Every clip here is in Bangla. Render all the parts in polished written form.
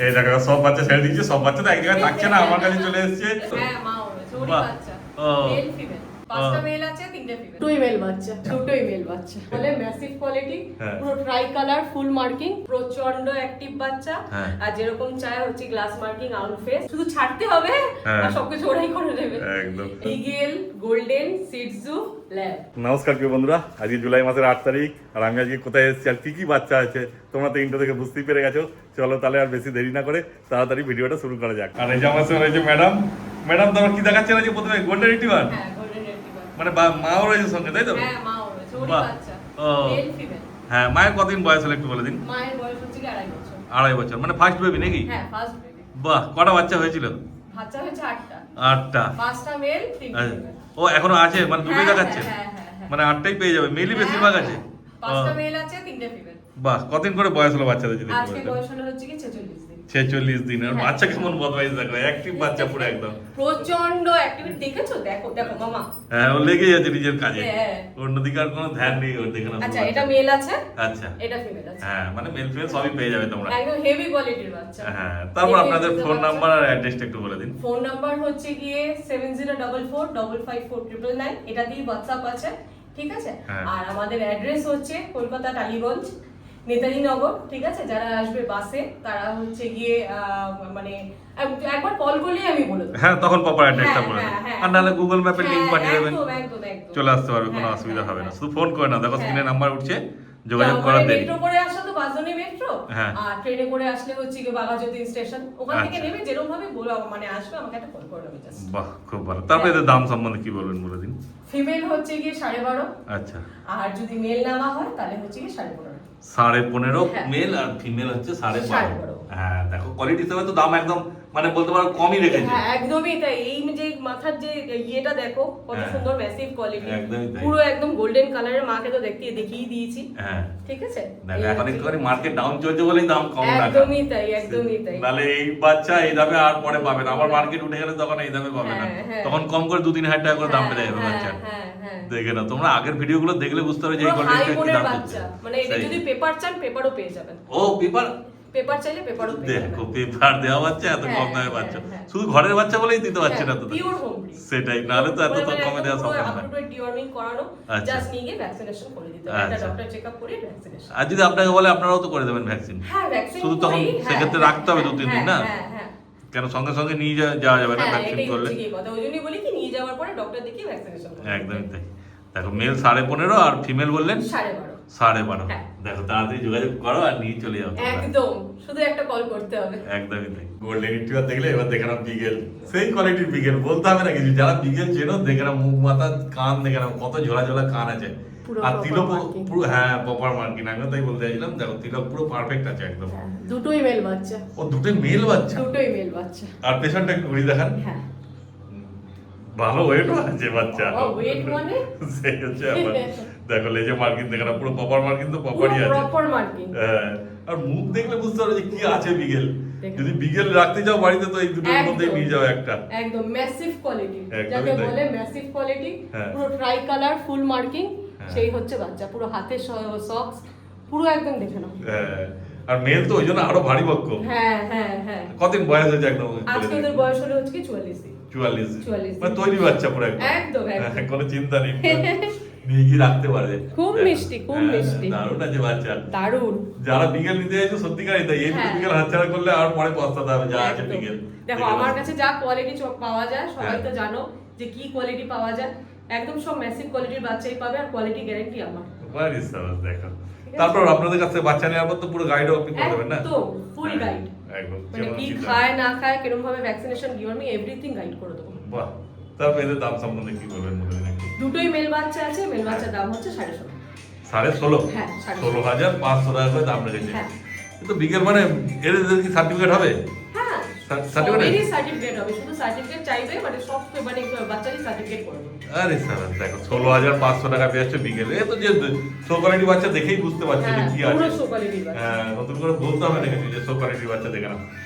এই দেখো সব বাচ্চা ছেড়ে দিয়েছে, সব বাচ্চা তো এক জায়গায় থাকছে না, আমার কাছে চলে এসেছে। হ্যাঁ মা হয়েছে ওরই বাহ। বাচ্চা ও। মেল ফিমেল পাঁচটা মেল আছে তিনটে ফিমেল দুটোই মেল বাচ্চা দুটোই মেল বাচ্চা বলে ম্যাসিভ কোয়ালিটি হ্যাঁ। পুরো ট্রাই কালার ফুল মার্কিং প্রচন্ড অ্যাক্টিভ বাচ্চা হ্যাঁ। আর যেরকম চায় হচ্ছে গ্লাস মার্কিং আউট ফেস শুধু ছাড়তে হবে হ্যাঁ। আর সবকিছু ওরাই করে দেবে একদম। ইগেল গোল্ডেন সিটজু ল্যাব। নমস্কার প্রিয় বন্ধুরা, আজকে জুলাই মাসের 8 তারিখ আর আমি আজকে কোথায় এসেছি আর কি বাচ্চা আছে তোমরা তো ইন্টো থেকে বুঝতেই পেরে গেছো। চলো তাহলে আর বেশি দেরি না করে তাড়াতাড়ি ভিডিওটা শুরু করা যাক। আর এই যে আমার সঙ্গে রয়েছে ম্যাডাম। ম্যাডাম তোমার কি দেখাচ্ছেন আজকে প্রথমে? গোল্ডেন রিট্রিভার, হ্যাঁ গোল্ডেন রিট্রিভার মানে মাও রয়েছে সঙ্গে, তাই তো? হ্যাঁ মা হয়েছে ওরই বাহ। বাচ্চা ও। মেল ফিমেল হ্যাঁ, মায়ের কতদিন বয়স হলো একটু বলে দিন। মায়ের বয়স হচ্ছে কি 2.5 বছর। 2.5 বছর, মানে ফার্স্ট বেবি নাকি? হ্যাঁ ফার্স্ট বেবি। বাহ, কটা বাচ্চা হয়েছিল? বাচ্চা হয়েছে 8টা 8টা। 5টা মেল 3টা আচ্ছা। ফিমেল। ও এখনো আছে, মানে দুটোই দেখাচ্ছে, হ্যাঁ। মানে 8টাই পেয়ে যাবে, মেলই বেশিরভাগ আছে। 5টা ও, মেল আছে 3টে ফিমেল। বাহ, কতদিন করে বয়স হলো বাচ্চাদের যদি একটু আজকে বলতেন? বয়স হলো হচ্ছে কি 46 দিন। 46 দিন। আর হ্যাঁ। বাচ্চা কেমন বদমাইশ দেখো, অ্যাক্টিভ বাচ্চা পুরো একদম। প্রচন্ড অ্যাক্টিভিটি দেখেছো? দেখো দেখো মামা। হ্যাঁ, ও লেগেই আছে নিজের কাজে, হ্যাঁ। অন্যদিকে আর কোনো ধ্যান নেই ওর দিকে না। আচ্ছা এটা মেল আছে আচ্ছা, এটা ফিমেল আছে। হ্যাঁ, মানে মেল ফিমেল সবই পেয়ে যাবে তোমরা। একদম হেভি কোয়ালিটির বাচ্চা। হ্যাঁ, তারপর Heavy আপনাদের quality-র ফোন বাচ্চা। নাম্বার আর অ্যাড্রেসটা একটু বলে দিন। ফোন নাম্বার হচ্ছে গিয়ে 7044554999, এটা দিয়ে WhatsApp আছে, ঠিক আছে? হ্যাঁ। আর আমাদের অ্যাড্রেস হচ্ছে কলকাতা টালিগঞ্জ নেতাজি নগর, ঠিক আছে? যারা আসবে বাসে তারা হচ্ছে গিয়ে মানে একবার কল করলেই আমি বলে দেবো। হ্যাঁ, তখন প্রপার অ্যাড্রেসটা বলে দিন। হ্যাঁ। আর নাহলে গুগল ম্যাপের লিংক হ্যাঁ, পাঠিয়ে দেবেন, একদম। চলে আসতে পারবে, কোনো হ্যাঁ, অসুবিধা হবে না। হ্যাঁ। শুধু ফোন করে না, দেখো হ্যাঁ। স্ক্রিনে নাম্বার উঠছে, যোগাযোগ করার দেরি। মেট্রো করে আসা তো বাসনি মেট্রো, হ্যাঁ। আর ট্রেনে করে আসলে হচ্ছে কি বাঘাযতীন স্টেশন, ওখান থেকে আচ্ছা। নেমে যেরকম ভাবে বলো মানে আসবে আমাকে একটা কল করে নেবে জাস্ট। বাহ, খুব ভালো। তারপরে এদের দাম সম্বন্ধে কি বলবেন বলে দিন। ফিমেল হচ্ছে গিয়ে 12.5, আচ্ছা, আর যদি মেল নেওয়া হয় তাহলে হচ্ছে গিয়ে 15.5। 15.5 হ্যাঁ। মেল আর ফিমেল হচ্ছে 12.5। 12.5। হ্যাঁ, দেখো কোয়ালিটি হিসেবে তো দাম একদম মানে বলতে পারো কমই রেখেছে। হ্যাঁ একদমই তাই। এই যে মাথার যে ইয়েটা দেখো কত হ্যাঁ। সুন্দর ম্যাসিভ কোয়ালিটি, একদমই তাই। পুরো একদম গোল্ডেন কালারের। মাকে তো দেখিয়ে দিয়েছি, হ্যাঁ, ঠিক আছে? দেখো এখন একটুখানি মার্কেট ডাউন চলছে বলেই দাম কম রাখা। একদমই তাই, একদমই তাই। নালে এই বাচ্চা এই দামে আর পরে পাবে না, আবার মার্কেট উঠে গেলে তখন এই দামে পাবে না, হ্যাঁ। তখন কম করে 2-3 হাজার টাকা করে দাম বেড়ে যাবে বাচ্চা। হ্যাঁ। দেখে না, তোমরা আগের ভিডিওগুলো দেখলে বুঝতে পারবে যে এই পুরো হাই কোয়ালিটিটা কি বোনের দাম বাচ্চা, হচ্ছে। মানে এটা যদি পেপার চান পেপারও পেয়ে যাবেন। ও পেপার, পেপার চাইলে পেপারও পেয়ে যাবেন। দেখো পেপার দেওয়া বাচ্চা এত কম দামে বাচ্চা, শুধু ঘরের বাচ্চা বলেই দিতে পারছে না তো। Pure home breed. সেটাই, নাহলে তো এত তো কমে দেওয়া সম্ভব না। আপ টু ডেট ডিওয়ার্মিং করানো, আচ্ছা। জাস্ট নিয়ে গিয়ে ভ্যাকসিনেশন করে দিতে হবে। একটা আচ্ছা। ডক্টর চেকআপ করে ভ্যাকসিনেশন। আর যদি আপনাকে বলে আপনারাও তো করে দেবেন ভ্যাকসিন, হ্যাঁ ভ্যাকসিন শুধু তখন সেক্ষেত্রে রাখতে হবে 2-3 দিন না? হ্যাঁ। কেন সঙ্গে সঙ্গে নিয়ে যাওয়া যাবে না হ্যাঁ ভ্যাকসিন এটাই করলে? হচ্ছে কি কথা, ওই জন্যই বলি কি নিয়ে যাওয়ার পরে ডক্টর দেখিয়ে ভ্যাকসিনেশন করতে হবে। একদমই তাই। দেখো মেল 15.5 আর ফিমেল বললেন 12.5। 12.5। হ্যাঁ। দেখো তাড়াতাড়ি যোগাযোগ করো আর নিয়ে চলে যাও তোমরা। একদম, শুধু একটা কল করতে হবে। একদমই তাই। গোল্ডেন রিট্রিভার দেখলে এবার দেখে নাও বিগেল, সেই কোয়ালিটির বিগেল, বলতে হবে না কিছু। যারা বিগেল চেনো দেখে নাও, মুখ মাথা কান দেখে নাও, কত ঝোলা ঝোলা কান আছে। পুরো আর proper তিলক marking। পুরো, হ্যাঁ প্রপার মার্কিং, আমিও তাই বলতে চাইছিলাম। দেখো তিলক পুরো পারফেক্ট আছে একদম। দুটোই মেল বাচ্চা। ও দুটোই মেল বাচ্চা। দুটোই মেল বাচ্চা। আর পেছনটা একটু ঘুরিয়ে দেখান। হ্যাঁ। ভালো ওয়েটও আছে বাচ্চা। ওয়েট মানে সেই হচ্ছে ব্যাপার। দেখো লেজে মার্কিং দেখে না, পুরো প্রপার মার্কিং তো প্রপারই আছে। Proper marking. হ্যাঁ, আর মুখ দেখলে বুঝতে পারবে যে কি আছে বিগেল। দেখো। যদি বিগেল রাখতে যাও বাড়িতে তো এই দুটোর মধ্যেই নিয়ে যাও একটা। একদম ম্যাসিভ কোয়ালিটি, একদমই যাকে তাই। বলে ম্যাসিভ কোয়ালিটি, হ্যাঁ। পুরো ট্রাই কালার ফুল মার্কিং, হ্যাঁ। সেই হচ্ছে বাচ্চা। পুরো হাতে সক্স, পুরো একদম দেখে নাও। হ্যাঁ, আর মেল তো ওই জন্য আরো ভারী বক্ক। হ্যাঁ। কতদিন বয়স হয়েছে একদম? আজকে ওদের বয়স হলো হচ্ছে কি 44 দিন। 44। 44 মানে তৈরি বাচ্চা পুরো একদম। একদম। হ্যাঁ, কোনো চিন্তা নেই, নিয়ে গিয়ে রাখতে পারবে। খুব দেখো। মিষ্টি, খুব হ্যাঁ, মিষ্টি। দারুণ আছে বাচ্চা। দারুণ। যারা বিগেল নিতে চাইছো সত্যিকারই তাই, এই হ্যাঁ। বিগেল হাতছাড়া করলে আর পরে পস্তাতে হবে যা আছে একদম। বিগেল। দেখো আমার কাছে যা কোয়ালিটি পাওয়া যায়, সবাই হ্যাঁ। তো জানো যে কি কোয়ালিটি পাওয়া যায়। একদম সব ম্যাসিভ কোয়ালিটির বাচ্চাই পাবে, আর কোয়ালিটি গ্যারান্টি আমার। Very serious, দেখো। আছে। তারপর আপনাদের কাছে বাচ্চা নেওয়ার পর তো পুরো গাইডও আপনি করে দেবেন না? একদম ফুল হ্যাঁ, গাইড, একদম। মানে যেমন কি চিন্তা খায় না খায়, কিরকম ভাবে ভ্যাকসিনেশন ডিওয়ার্মিং এভরিথিং গাইড করে দেবো। বাহ, তারপর এদের দাম সম্বন্ধে কি বলবেন বলে দিন একটু। দুটোই মেল বাচ্চা আছে, মেল বাচ্চার দাম হচ্ছে 16.5। 16.5? হ্যাঁ, 16.5। 16,500 টাকা করে দাম রেখেছে। হ্যাঁ। কিন্তু বিকেল মানে এদের কি সার্টিফিকেট হবে? হ্যাঁ সার্টিফিকেট সার্টিফিকেট হবে, শুধু সার্টিফিকেট চাইবে, মানে সব মানে বাচ্চারই সার্টিফিকেট করে দেবে। আরে স্যার দেখো 16,500 টাকা পেয়ে যাচ্ছে বিকেলে, এ তো যে শো কোয়ালিটি বাচ্চা দেখেই বুঝতে পারছি যে কি আছে। পুরো শো কোয়ালিটির বাচ্চা। হ্যাঁ, নতুন করে বলতে হবে না কিছু যে শো কোয়ালিটির বাচ্চা দেখে নাও,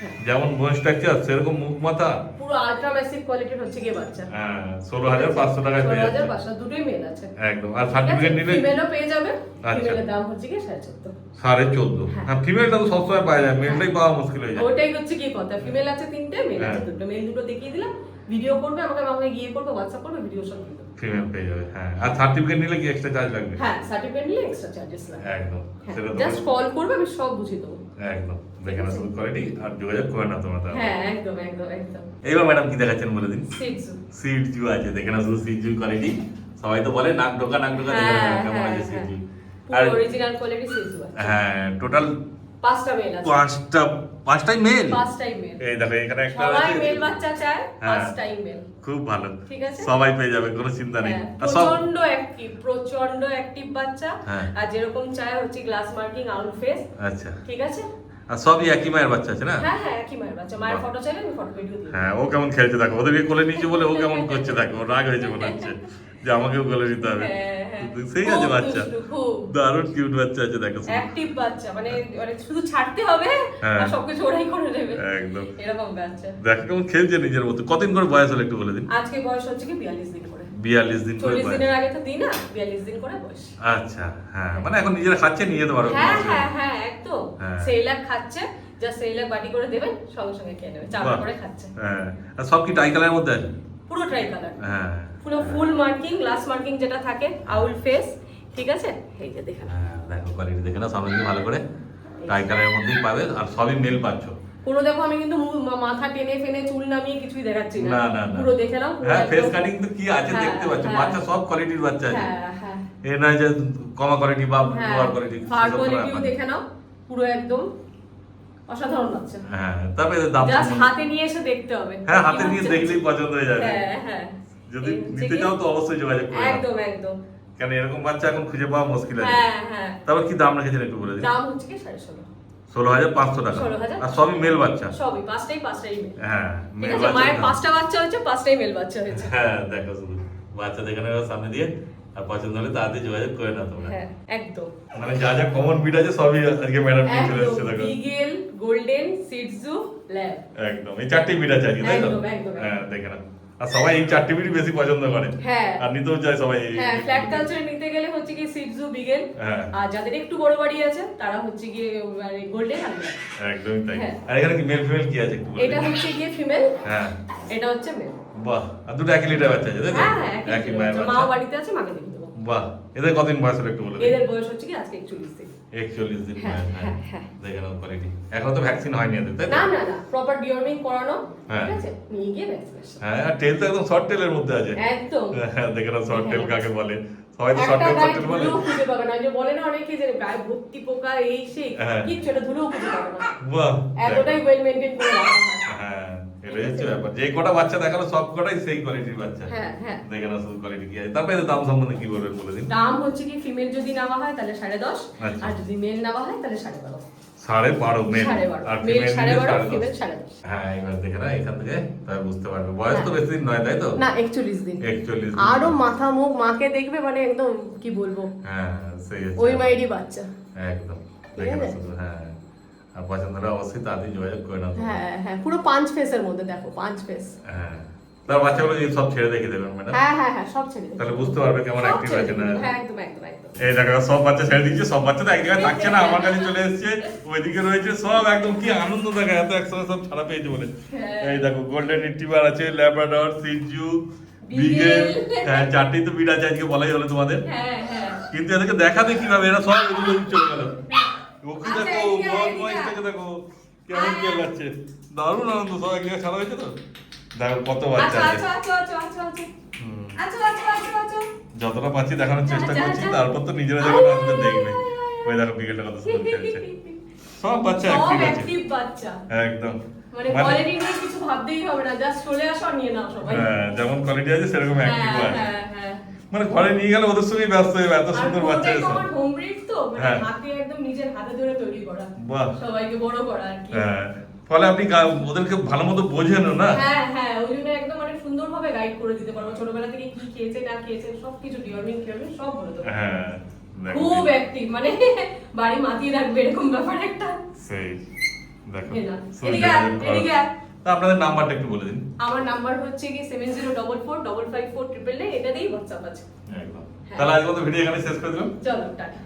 যেমন বোন স্ট্রাকচার সেরকম মুখ মাথা, পুরো আল্ট্রা ম্যাসিভ কোয়ালিটির হচ্ছে কি বাচ্চা। হ্যাঁ 16,500 টাকায় পেয়ে যাচ্ছে 16,500, দুটোই মেল আছে একদম। আর সার্টিফিকেট নিলে ফিমেলও পেয়ে যাবে। আচ্ছা। ফিমেলের দাম হচ্ছে কি 14.5। 14.5। হ্যাঁ ফিমেলটা তো সবসময় পাওয়া যায়, মেলটাই পাওয়া মুশকিল হয়ে যায়। ওটাই হচ্ছে কি কথা, ফিমেল আছে 3টে, মেল আছে হ্যাঁ। 2টো। মেল দুটো দেখিয়ে দিলাম, ভিডিও করবে আমাকে, আমাকে গিয়ে করবে, হোয়াটসঅ্যাপ করবে, ভিডিও সব দিয়ে দেবো। ফিমেল পেয়ে যাবে। হ্যাঁ আর সার্টিফিকেট নিলে কি এক্সট্রা চার্জ লাগবে? হ্যাঁ, সার্টিফিকেট নিলে এক্সট্রা চার্জেস লাগে। একদম সেটা তো জাস্ট কল করবে, আমি সব বুঝিয়ে দেবো। একদম দেখে না শুধু কোয়ালিটি আর যোগাযোগ করে না তোমরা তাহলে। হ্যাঁ একদম একদম একদম। এইবার ম্যাডাম কি দেখাচ্ছেন বলে দিন। সিটজু। সিটজু আছে, দেখে না শুধু সিটজু কোয়ালিটি, সবাই তো বলে নাক ঢোকা দেখে না কেমন আছে সিটজু। আর পুরো অরিজিনাল কোয়ালিটি সিটজু আছে। হ্যাঁ টোটাল 5টা মেল আছে। পাঁচটাই মেল। 5টাই মেল। এই দেখো এখানে একটা সবাই আছে, মেল বাচ্চা চায়, হ্যাঁ। 5টাই মেল। খুব ভালো, ঠিক আছে। সবাই পেয়ে যাবে, কোনো চিন্তা নেই। হ্যাঁ, আর সব প্রচন্ড অ্যাক্টিভ বাচ্চা। হ্যাঁ। আর যেরকম চায় হচ্ছে গ্লাস মার্কিং, আউট ফেস। আচ্ছা, ঠিক আছে। আর সবই একই মায়ের বাচ্চা আছে না? হ্যাঁ হ্যাঁ, একই মায়ের বাচ্চা। মায়ের বাহ। ফটো চাইলে আমি ফটো ভিডিও দিই। হ্যাঁ ও কেমন খেলছে দেখো, ওদেরকে কোলে নিচে বলে ও কেমন করছে দেখো, ওর রাগ হয়েছে মনে হচ্ছে যে আমাকেও কোলে নিতে হবে। হ্যাঁ, হ্যাঁ। সেই আছে খুব বাচ্চা, দুষ্টু, খুব। দারুণ কিউট বাচ্চা আছে দেখো শুধু। অ্যাক্টিভ বাচ্চা, মানে শুধু ছাড়তে হবে হ্যাঁ। আর সবকিছু ওরাই করে নেবে। একদম এরকম বাচ্চা। দেখো কেমন খেলছে নিজের মতো। কতদিন করে বয়স হলো একটু বলে দিন। আজকে বয়স হচ্ছে কি 42 দিন করে। 42 দিন করে 40 বয়স। দিনের আগে তো দিই না, 42 দিন করে বয়স। আচ্ছা হ্যাঁ, মানে এখন নিজেরা খাচ্ছে, নিয়ে যেতে পারো। হ্যাঁ হ্যাঁ হ্যাঁ, একদম। হ্যাঁ। সেইলাক খাচ্ছে, যা সেইলাক বাটি করে দেবেন, সঙ্গে সঙ্গে খেয়ে নেবে, চাপা বাহ। করে খাচ্ছে। হ্যাঁ আর সব কি টাই কালারের মধ্যে আছে? পুরো ট্রাই কালার। হ্যাঁ পুরো ফুল মার্কিং, গ্লাস মার্কিং যেটা থাকে, আউল ফেস। ঠিক আছে, এই যে দেখেন। হ্যাঁ দেখো কোয়ালিটি দেখে না, সামনে দিয়ে ভালো করে টাই কালারের মধ্যেই পাবে, আর সবই মেল পাচ্ছ। পুরো দেখো, আমি কিন্তু মাথা টেনে ফেনে চুল নামিয়ে কিছুই দেখাচ্ছি না। না না না, পুরো দেখে নাও। পুরো হ্যাঁ ফেস একদম- কাটিং তো কি আছে হ্যাঁ, দেখতে পাচ্ছ, হ্যাঁ। বাচ্চা সব কোয়ালিটির বাচ্চা আছে। হ্যাঁ হ্যাঁ এ নয় যে কমা কোয়ালিটি বা হ্যাঁ, লোয়ার কোয়ালিটি। ফার কোয়ালিটিও দেখে নাও, পুরো একদম অসাধারণ বাচ্চা। হ্যাঁ তারপরে এদের দাম জাস্ট সম্বন্ধে- হাতে নিয়ে এসে দেখতে হবে। হ্যাঁ হাতে কি নিয়ে বাচ্চা? দেখলেই পছন্দ হয়ে যাবে। হ্যাঁ হ্যাঁ। যদি এই হচ্ছে নিতে কি- চাও তো অবশ্যই যোগাযোগ করে নাও। একদম একদম। কারণ এরকম বাচ্চা এখন খুঁজে পাওয়া মুশকিল আছে। হ্যাঁ হ্যাঁ। তারপর কি দাম রেখেছেন একটু বলে দিন। দাম হচ্ছে কি 16.5। 16,500 টাকা। 16,000 আর সবই মেল বাচ্চা। সবই পাঁচটাই মেল। হ্যাঁ ঠিক মেল আছে, বাচ্চা। মায়ের 5টা বাচ্চা হয়েছে, 5টাই মেল বাচ্চা হয়েছে। হ্যাঁ দেখো শুধু বাচ্চা দেখে নেবে সামনে দিয়ে, আর পছন্দ হলে তাড়াতাড়ি যোগাযোগ করে নাও তোমরা। হ্যাঁ একদম মানে যা যা কমন বিট আছে সবই আজকে ম্যাডাম নিয়ে চলে এসেছে দেখো। বিগেল, গোল্ডেন, সিটজু, ল্যাব। একদম এই চারটি বিট আছে আজকে তাই তো? একদম, একদম, হ্যাঁ দেখে নাও। আর সবাই এই চারটি বিটই বেশি পছন্দ করে। হ্যাঁ। আর নিতেও চায় সবাই এই। হ্যাঁ, ফ্ল্যাট কালচারে নিতে গেলে হচ্ছে কি সিটজু, বিগেল। হ্যাঁ। আর যাদের একটু বড় বাড়ি আছে তারা হচ্ছে গিয়ে মানে গোল্ডেন আর ল্যাব। একদমই তাই। হ্যাঁ। আর এখানে কি মেল ফিমেল কি আছে একটু বলে এটা দিন। হচ্ছে গিয়ে ফিমেল, হ্যাঁ এটা হচ্ছে মেল। বাহ, আর দুটো একই লিটার বাচ্চা আছে তাই তো? হ্যাঁ হ্যাঁ, একই মায়ের মাও বাচ্চা। বাড়িতে আছে, মাকে দেখে দেবো। বাহ, এদের কতদিন বয়স হলো একটু বলে দিন। এদের বয়স হচ্ছে কি আজকে 41 দিন। 41 দিন হ্যাঁ, বয়স। হ্যাঁ হ্যাঁ, হ্যাঁ। দেখে নাও কোয়ালিটি। এখনো তো ভ্যাকসিন হয়নি এদের তাই তো? না না না, প্রপার ডিওর্মিং করানো। হ্যাঁ। ঠিক আছে, নিয়ে গিয়ে ভ্যাকসিনেশন। হ্যাঁ আর টেল তো একদম শর্ট টেলের মধ্যে আছে। একদম। হ্যাঁ দেখে নাও শর্ট টেল কাকে বলে, সবাই তো একটা শর্ট টেল গায়ে বলে। ধুলোও খুঁজে পাবে না, যে বলে না অনেকে যে গায়ে ভর্তি পোকা এই সেই, হ্যাঁ। কিচ্ছু এটা ধুলোও খুঁজে পাবে না। বাহ এতটাই দেখো। ওয়েল মেইনটেইন করে রাখা হয়। হ্যাঁ এটাই হচ্ছে ব্যাপার, যে কটা বাচ্চা দেখালো সব কটাই সেই কোয়ালিটির বাচ্চা। হ্যাঁ হ্যাঁ। দেখে নাও শুধু কোয়ালিটি কি আছে। তারপরে এদের দাম সম্বন্ধে কি বলবেন বলে দিন। দাম হচ্ছে কি ফিমেল যদি নেওয়া হয় তাহলে 10.5, আচ্ছা। আর যদি মেল নেওয়া হয় তাহলে 12.5। 12.5 মেল 12.5, আর মেল ফিমেল 12.5, 10.5। ফিমেল 10.5। হ্যাঁ এবার দেখে না এখান থেকে তাই বুঝতে পারবে, বয়স তো বেশি দিন নয় তাই তো? না 41 দিন। 41 দিন। আরো মাথা মুখ মাকে দেখবে মানে একদম কি বলবো, হ্যাঁ সেই হচ্ছে। ওই মায়েরই বাচ্চা। একদম দেখে না শুধু। হ্যাঁ আর পছন্দ হলে অবশ্যই তাড়াতাড়ি যোগাযোগ করে নাও তোমরা। হ্যাঁ হ্যাঁ, পুরো 5 ফেসের মধ্যে দেখো, 5 ফেস। হ্যাঁ তার বাচ্চাগুলো যদি সব ছেড়ে দেখে দেবেন ম্যাডাম, হ্যাঁ হ্যাঁ হ্যাঁ, সব ছেড়ে দেবে। তাহলে বুঝতে পারবে কেমন সব অ্যাক্টিভ ছেড়ে আছে না। দেবে। হ্যাঁ একদম একদম একদম। এই দেখো সব বাচ্চা ছেড়ে দিচ্ছে, সব বাচ্চা তো এক জায়গায় থাকছে না, আমার কাছে চলে এসেছে, ওইদিকে রয়েছে সব, একদম কি আনন্দ দেখা এত একসাথে সব ছাড়া পেয়েছে বলে। হ্যাঁ। এই দেখো গোল্ডেন রিট্রিভার আছে, ল্যাব্রাডর, সিটজু, বিগেল। বিগেল। হ্যাঁ চারটেই তো বিট আছে আজকে বলাই হলো তোমাদের। হ্যাঁ হ্যাঁ। কিন্তু এদেরকে দেখাবে কিভাবে, এরা সব এদিকে ওদিকে চলে গেল। ওকে আচ্ছা, দেখো, এদিকে আয়, বল এদিকে মহেশটাকে আয়। দেখো কেমন কি যাচ্ছে, দারুণ আনন্দ, সব এক জায়গায় ছাড়া হয়েছে তো। দেখো কত বাচ্চা আচ্ছা আছে। আচ্ছা আচ্ছা আচ্ছা আচ্ছা হুম। আচ্ছা আচ্ছা আচ্ছা আচ্ছা। যতটা পাচ্ছি দেখানোর চেষ্টা আচ্ছা, করছি, আচ্ছা। তারপর তো নিজেরা যখন আসবে দেখবে। ওই দেখো বিকেলটা কত সুন্দর খেলছে, সব বাচ্চা সব অ্যাক্টিভ আছে। অ্যাক্টিভ বাচ্চা। একদম মানে মানে কোয়ালিটি নিয়ে কিছু ভাবতেই হবে না, জাস্ট চলে আসো আর নিয়ে নাও সবাই। হ্যাঁ যেমন কোয়ালিটি আছে সেরকম অ্যাক্টিভ হ্যাঁ আছে। হ্যাঁ হ্যাঁ। মানে ঘরে নিয়ে গেলে ওদের সঙ্গে ব্যস্ত হয়ে যাবে, এত আর সুন্দর বাচ্চা পুরোটাই তো এসব। আমার হোম ব্রিড তো, মানে হ্যাঁ। হাতে একদম নিজের হাতে ধরে তৈরি করা, বাহ। সবাইকে বড় করা আর কি। হ্যাঁ ফলে আপনি ওদেরকে ভালো মতো বোঝেনও না। হ্যাঁ হ্যাঁ, ওই জন্য একদম মানে সুন্দরভাবে গাইড করে দিতে পারবো, ছোটবেলা থেকে কি খেয়েছে না খেয়েছে সবকিছু ডিওরমিন টিওরমিন সব বলে দেবো। হ্যাঁ দেখো, খুব অ্যাক্টিভ, মানে বাড়ি মাতিয়ে রাখবে এরকম ব্যাপার একটা। সেই দেখো এই না, so এদিকে আয়, যেভাবে এদিকে আয়। তা আপনাদের নাম্বারটা একটু বলে দিন। আমার নাম্বার হচ্ছে কি 7044554549, এটা দিয়েই হোয়াটসঅ্যাপ আছে। একদম। হ্যাঁ। তাহলে আজকের মতো ভিডিও এখানে শেষ করে দিলাম। চলো টাটা।